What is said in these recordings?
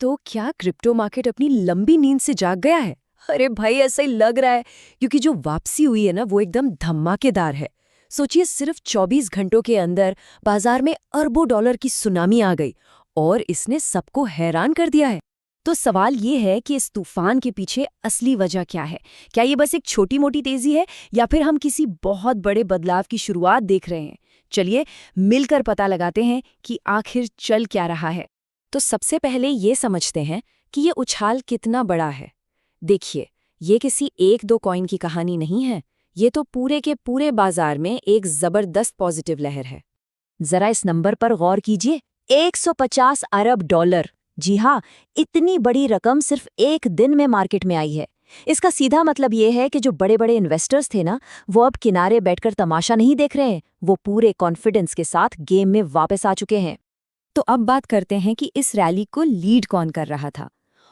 तो क्या crypto market अपनी लंबी नींद से जाग गया है? अरे भाई, ऐसा ही लग रहा है, क्योंकि जो वापसी हुई है ना, वो एकदम धमाकेदार है। सोचिए, सिर्फ 24 घंटों के अंदर बाजार में अरबों डॉलर की सुनामी आ गई और इसने सबको हैरान कर दिया है। तो सवाल ये है कि इस तूफान के पीछे असली वजह क्या है? क्या ये बस एक छोटी मोटी तेजी है, या फिर हम किसी बहुत बड़े बदलाव की शुरुआत देख रहे हैं? चलिए मिलकर पता लगाते हैं कि आखिर चल क्या रहा है। तो सबसे पहले ये समझते हैं कि ये उछाल कितना बड़ा है। देखिए, ये किसी एक दो कॉइन की कहानी नहीं है, ये तो पूरे के पूरे बाजार में एक जबरदस्त पॉजिटिव लहर है। जरा इस नंबर पर गौर कीजिए, 150 अरब डॉलर। जी हाँ, इतनी बड़ी रकम सिर्फ एक दिन में मार्केट में आई है। इसका सीधा मतलब ये है कि जो बड़े बड़े इन्वेस्टर्स थे ना, वो अब किनारे बैठकर तमाशा नहीं देख रहे हैं, वो पूरे कॉन्फिडेंस के साथ गेम में वापस आ चुके हैं। तो अब बात करते हैं कि इस रैली को लीड कौन कर रहा था।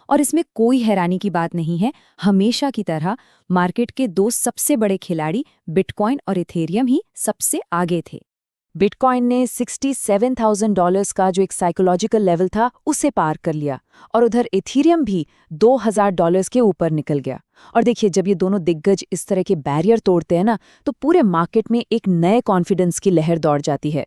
और इसमें कोई हैरानी की बात नहीं है, हमेशा की तरह मार्केट के दो सबसे बड़े खिलाड़ी बिटकॉइन और इथेरियम ही सबसे आगे थे। बिटकॉइन ने $67,000 का जो एक साइकोलॉजिकल लेवल था, उसे पार कर लिया, और उधर इथेरियम भी $2,000 के ऊपर निकल गया। और देखिए, जब ये दोनों दिग्गज इस तरह के बैरियर तोड़ते हैं ना, तो पूरे मार्केट में एक नए कॉन्फिडेंस की लहर दौड़ जाती है।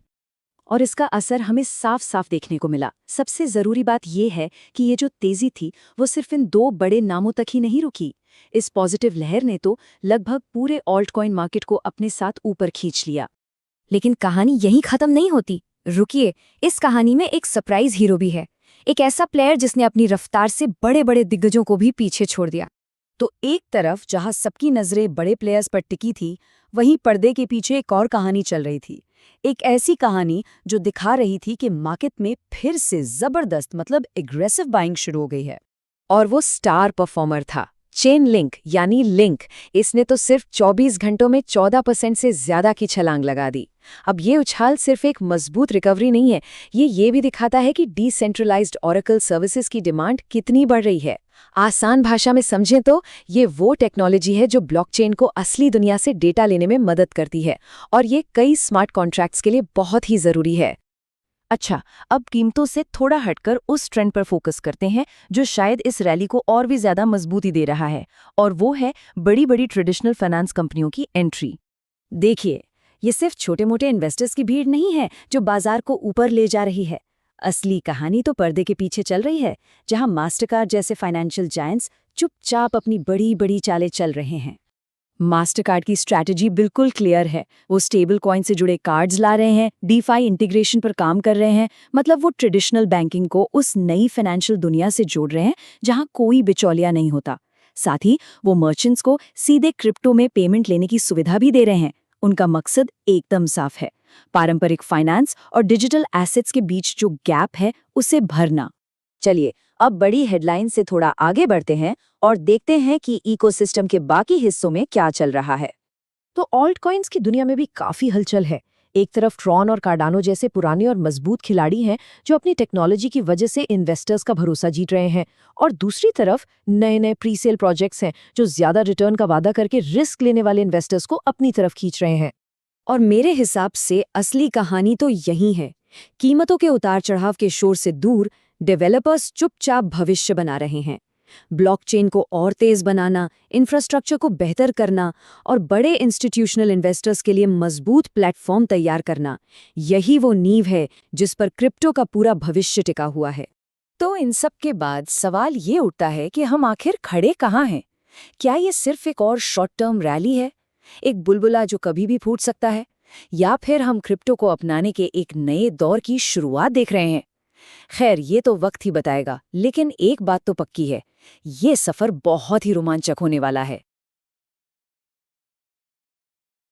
और इसका असर हमें साफ साफ देखने को मिला। सबसे जरूरी बात यह है कि ये जो तेजी थी, वो सिर्फ इन दो बड़े नामों तक ही नहीं रुकी। इस पॉजिटिव लहर ने तो लगभग पूरे ऑल्ट कॉइन मार्केट को अपने साथ ऊपर खींच लिया। लेकिन कहानी यहीं खत्म नहीं होती। रुकिए, इस कहानी में एक सरप्राइज हीरो भी है। एक ऐसा प्लेयर जिसने अपनी रफ्तार से बड़े बड़े दिग्गजों को भी पीछे छोड़ दिया। तो एक तरफ जहां सबकी नजरें बड़े प्लेयर्स पर टिकी थी, वहीं पर्दे के पीछे एक और कहानी चल रही थी। एक ऐसी कहानी जो दिखा रही थी कि मार्केट में फिर से जबरदस्त, मतलब एग्रेसिव बाइंग शुरू हो गई है। और वो स्टार परफॉर्मर था चेन लिंक, यानी लिंक। इसने तो सिर्फ 24 घंटों में 14% से ज्यादा की छलांग लगा दी। अब ये उछाल सिर्फ एक मजबूत रिकवरी नहीं है, ये भी दिखाता है कि डिसेंट्रलाइज्ड ओरेकल सर्विसेज की डिमांड कितनी बढ़ रही है। आसान भाषा में समझें तो ये वो टेक्नोलॉजी है जो ब्लॉकचेन को असली दुनिया से डेटा लेने में मदद करती है, और ये कई स्मार्ट कॉन्ट्रैक्ट्स के लिए बहुत ही जरूरी है। अच्छा, अब कीमतों से थोड़ा हटकर उस ट्रेंड पर फोकस करते हैं जो शायद इस रैली को और भी ज्यादा मजबूती दे रहा है, और वो है बड़ी बड़ी ट्रेडिशनल फाइनेंस कंपनियों की एंट्री। देखिए, ये सिर्फ छोटे मोटे इन्वेस्टर्स की भीड़ नहीं है जो बाजार को ऊपर ले जा रही है। असली कहानी तो पर्दे के पीछे चल रही है, जहां मास्टरकार्ड जैसे फाइनेंशियल जायंट्स चुपचाप अपनी बड़ी बड़ी चालें चल रहे हैं। मास्टरकार्ड की स्ट्रैटेजी बिल्कुल क्लियर है। वो स्टेबल कॉइन से जुड़े कार्ड्स ला रहे हैं, डीफाई इंटीग्रेशन पर काम कर रहे हैं, मतलब वो ट्रेडिशनल बैंकिंग को उस नई फाइनेंशियल दुनिया से जोड़ रहे हैं जहां कोई बिचौलिया नहीं होता। साथ ही वो मर्चेंट्स को सीधे क्रिप्टो में पेमेंट लेने की सुविधा भी दे रहे हैं। उनका मकसद एकदम साफ है, पारंपरिक फाइनेंस और डिजिटल एसेट्स के बीच जो गैप है, उसे भरना। चलिए, अब बड़ी हेडलाइन से थोड़ा आगे बढ़ते हैं और देखते हैं कि इकोसिस्टम के बाकी हिस्सों में क्या चल रहा है। तो ऑल्ट कॉइन्स की दुनिया में भी काफी हलचल है। एक तरफ ट्रॉन और कार्डानो जैसे पुराने और मजबूत खिलाड़ी हैं जो अपनी टेक्नोलॉजी की वजह से इन्वेस्टर्स का भरोसा जीत रहे हैं, और दूसरी तरफ नए नए प्रीसेल प्रोजेक्ट्स हैं जो ज्यादा रिटर्न का वादा करके रिस्क लेने वाले इन्वेस्टर्स को अपनी तरफ खींच रहे हैं। और मेरे हिसाब से असली कहानी तो यही है। कीमतों के उतार चढ़ाव के शोर से दूर डेवलपर्स चुपचाप भविष्य बना रहे हैं। ब्लॉकचेन को और तेज बनाना, इंफ्रास्ट्रक्चर को बेहतर करना और बड़े इंस्टीट्यूशनल इन्वेस्टर्स के लिए मजबूत प्लेटफॉर्म तैयार करना, यही वो नींव है जिस पर क्रिप्टो का पूरा भविष्य टिका हुआ है। तो इन सब के बाद सवाल ये उठता है कि हम आखिर खड़े कहाँ हैं? क्या ये सिर्फ एक और शॉर्ट टर्म रैली है, एक बुलबुला जो कभी भी फूट सकता है, या फिर हम क्रिप्टो को अपनाने के एक नए दौर की शुरुआत देख रहे हैं? खैर, ये तो वक्त ही बताएगा, लेकिन एक बात तो पक्की है, ये सफर बहुत ही रोमांचक होने वाला है।